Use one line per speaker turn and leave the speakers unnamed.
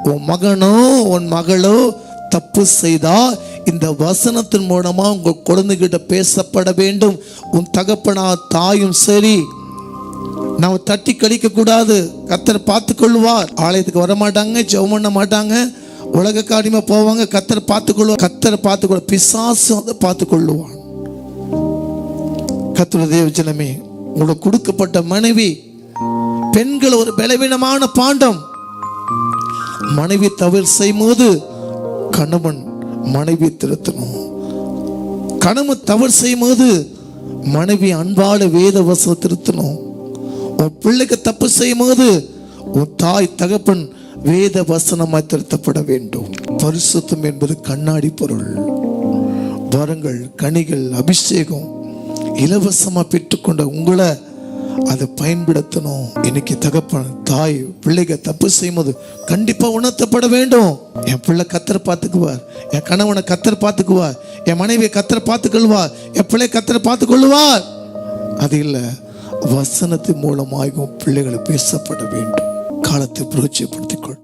உன் மகனோ உன் மகளோ தப்பு செய்தா இந்த வசனத்தின் மூலமா உங்க குழந்தைகிட்ட பேசப்பட வேண்டும். உன் தகப்பனா தாயும் சரி, நம்ம தட்டி கழிக்க கூடாது. கர்த்தர் பார்த்து கொள்வார். ஆலயத்துக்கு வர மாட்டாங்க, ஜெபம் பண்ண மாட்டாங்க, உலக காரியமா போவாங்க. கர்த்தர் பார்த்துக்கொள்வார். கர்த்தர் பார்த்துக்கொள்ள, பிசாசு வந்து பார்த்து கொள்ளுவான். கர்த்தருடைய தேவஜனமே, உங்களுக்கு கொடுக்கப்பட்ட மனைவி, பெண்கள் ஒரு பலவீனமான பாண்டம். மனைவி தவறு செய்யும் போது கணவன் மனைவி திருத்தணும். கணவன் தவறு செய்யும் போது மனைவி அன்பால வேத வசனம் திருத்தணும். உன் பிள்ளைக்கு தப்பு செய்யும் போது உன் தாய் தகப்பன் வேத வசனமாய் திருத்தப்பட வேண்டும். பரிசுத்தம் என்பது கண்ணாடி பொருள். வரங்கள், கனிகள், அபிஷேகம் இலவசமா பெற்றுக்கொண்ட உங்களை அதை பயன்படுத்தணும். இன்னைக்கு தகப்பன் தாய் பிள்ளைங்க தப்பு செய்யும் போது கண்டிப்பா உணர்த்தப்பட வேண்டும். என் பிள்ளை கர்த்தரை பார்த்துக்குவார், என் கணவனை கர்த்தரை பார்த்துக்குவார், என் மனைவியை கர்த்தரை பார்த்துக்கொள்வார், என் பிள்ளை கர்த்தரை பார்த்துக்கொள்வார். அது இல்லை, வசனத்தின் மூலமாக பிள்ளைகளை பேசப்பட வேண்டும். காலத்தை புரட்சிப்படுத்திக் கொள்.